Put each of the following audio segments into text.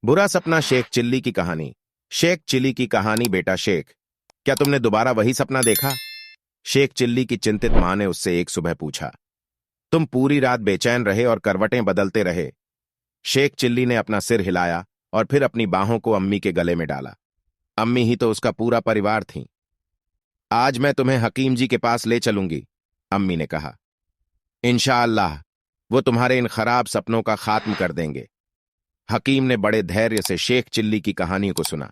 बुरा सपना शेख चिल्ली की कहानी। शेख चिल्ली की कहानी। बेटा शेख, क्या तुमने दोबारा वही सपना देखा? शेख चिल्ली की चिंतित मां ने उससे एक सुबह पूछा। तुम पूरी रात बेचैन रहे और करवटें बदलते रहे। शेख चिल्ली ने अपना सिर हिलाया और फिर अपनी बाहों को अम्मी के गले में डाला। अम्मी ही तो उसका पूरा परिवार थी। आज मैं तुम्हें हकीम जी के पास ले चलूंगी, अम्मी ने कहा। इंशाअल्लाह वो तुम्हारे इन खराब सपनों का खात्म कर देंगे। हकीम ने बड़े धैर्य से शेख चिल्ली की कहानी को सुना।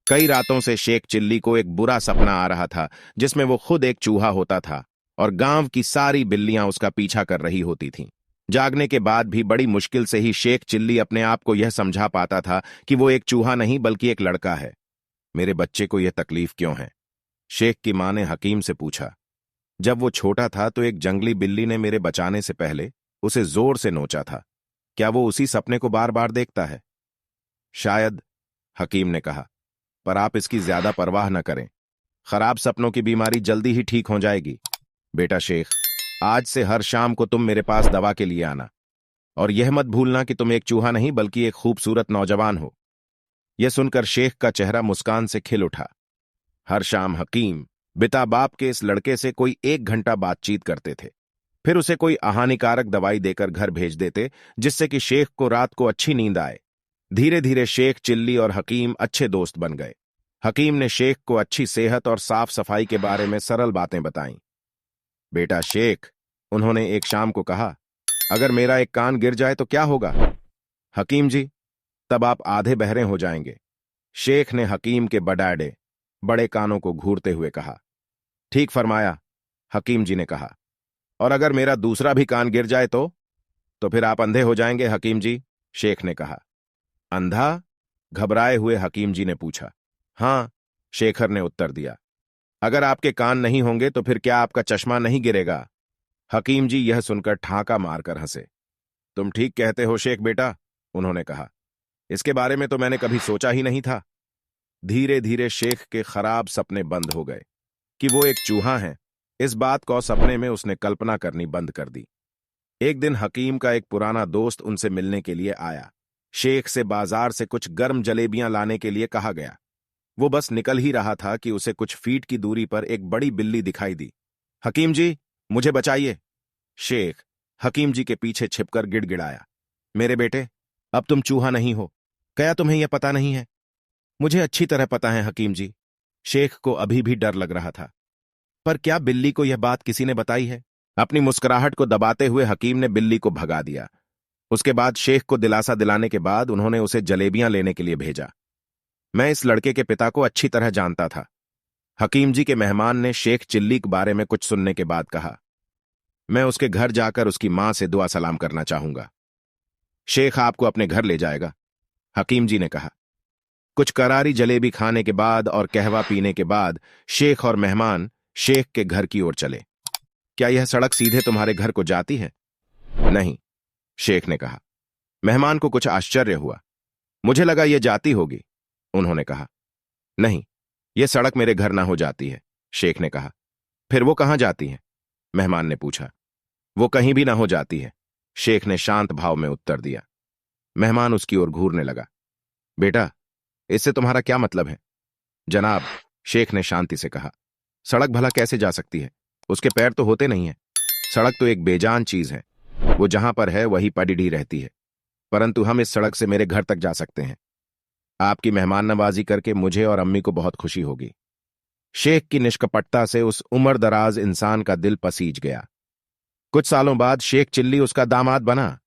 कई रातों से शेख चिल्ली को एक बुरा सपना आ रहा था जिसमें वो खुद एक चूहा होता था और गांव की सारी बिल्लियां उसका पीछा कर रही होती थीं। जागने के बाद भी बड़ी मुश्किल से ही शेख चिल्ली अपने आप को यह समझा पाता था कि वो एक चूहा नहीं बल्कि एक लड़का है। मेरे बच्चे को यह तकलीफ क्यों है? शेख की मां ने हकीम से पूछा। जब वो छोटा था तो एक जंगली बिल्ली ने मेरे बचाने से पहले उसे जोर से नोचा था। क्या वो उसी सपने को बार बार देखता है? शायद, हकीम ने कहा, पर आप इसकी ज्यादा परवाह न करें। खराब सपनों की बीमारी जल्दी ही ठीक हो जाएगी। बेटा शेख, आज से हर शाम को तुम मेरे पास दवा के लिए आना, और यह मत भूलना कि तुम एक चूहा नहीं बल्कि एक खूबसूरत नौजवान हो। यह सुनकर शेख का चेहरा मुस्कान से खिल उठा। हर शाम हकीम बिता बाप के इस लड़के से कोई 1 घंटा बातचीत करते थे, फिर उसे कोई हानिकारक दवाई देकर घर भेज देते जिससे कि शेख को रात को अच्छी नींद आए। धीरे धीरे शेख चिल्ली और हकीम अच्छे दोस्त बन गए। हकीम ने शेख को अच्छी सेहत और साफ सफाई के बारे में सरल बातें बताईं। बेटा शेख, उन्होंने एक शाम को कहा, अगर मेरा एक कान गिर जाए तो क्या होगा? हकीम जी, तब आप आधे बहरे हो जाएंगे। शेख ने हकीम के बड़े बड़े कानों को घूरते हुए कहा। ठीक फरमाया, हकीम जी ने कहा। और अगर मेरा दूसरा भी कान गिर जाए तो फिर आप अंधे हो जाएंगे हकीम जी, शेख ने कहा। अंधा? घबराए हुए हकीम जी ने पूछा। हां, शेखर ने उत्तर दिया। अगर आपके कान नहीं होंगे तो फिर क्या आपका चश्मा नहीं गिरेगा? हकीम जी यह सुनकर ठाका मारकर हंसे। तुम ठीक कहते हो शेख बेटा, उन्होंने कहा। इसके बारे में तो मैंने कभी सोचा ही नहीं था। धीरे धीरे शेख के खराब सपने बंद हो गए कि वो एक चूहा है। इस बात को सपने में उसने कल्पना करनी बंद कर दी। एक दिन हकीम का एक पुराना दोस्त उनसे मिलने के लिए आया। शेख से बाजार से कुछ गर्म जलेबियां लाने के लिए कहा गया। वो बस निकल ही रहा था कि उसे कुछ फीट की दूरी पर एक बड़ी बिल्ली दिखाई दी। हकीम जी, मुझे बचाइए। शेख हकीम जी के पीछे छिपकर गिड़गिड़ाया। मेरे बेटे, अब तुम चूहा नहीं हो। क्या तुम्हें यह पता नहीं है? मुझे अच्छी तरह पता है हकीम जी। शेख को अभी भी डर लग रहा था। पर क्या बिल्ली को यह बात किसी ने बताई है? अपनी मुस्कुराहट को दबाते हुए हकीम ने बिल्ली को भगा दिया। उसके बाद शेख को दिलासा दिलाने के बाद उन्होंने उसे जलेबियां लेने के लिए भेजा। मैं इस लड़के के पिता को अच्छी तरह जानता था। हकीम जी के मेहमान ने शेख चिल्ली के बारे में कुछ सुनने के बाद कहा, मैं उसके घर जाकर उसकी मां से दुआ सलाम करना चाहूंगा। शेख आपको अपने घर ले जाएगा, हकीम जी ने कहा। कुछ करारी जलेबी खाने के बाद और कहवा पीने के बाद शेख और मेहमान शेख के घर की ओर चले। क्या यह सड़क सीधे तुम्हारे घर को जाती है? नहीं, शेख ने कहा। मेहमान को कुछ आश्चर्य हुआ। मुझे लगा यह जाती होगी, उन्होंने कहा। नहीं, यह सड़क मेरे घर ना हो जाती है, शेख ने कहा। फिर वो कहां जाती है? मेहमान ने पूछा। वो कहीं भी ना हो जाती है, शेख ने शांत भाव में उत्तर दिया। मेहमान उसकी ओर घूरने लगा। बेटा, इससे तुम्हारा क्या मतलब है? जनाब, शेख ने शांति से कहा, सड़क भला कैसे जा सकती है? उसके पैर तो होते नहीं है। सड़क तो एक बेजान चीज है। वो जहां पर है वहीं पड़ी रहती है। परंतु हम इस सड़क से मेरे घर तक जा सकते हैं। आपकी मेहमान नवाजी करके मुझे और अम्मी को बहुत खुशी होगी। शेख की निष्कपटता से उस उम्र दराज इंसान का दिल पसीज गया। कुछ सालों बाद शेख चिल्ली उसका दामाद बना।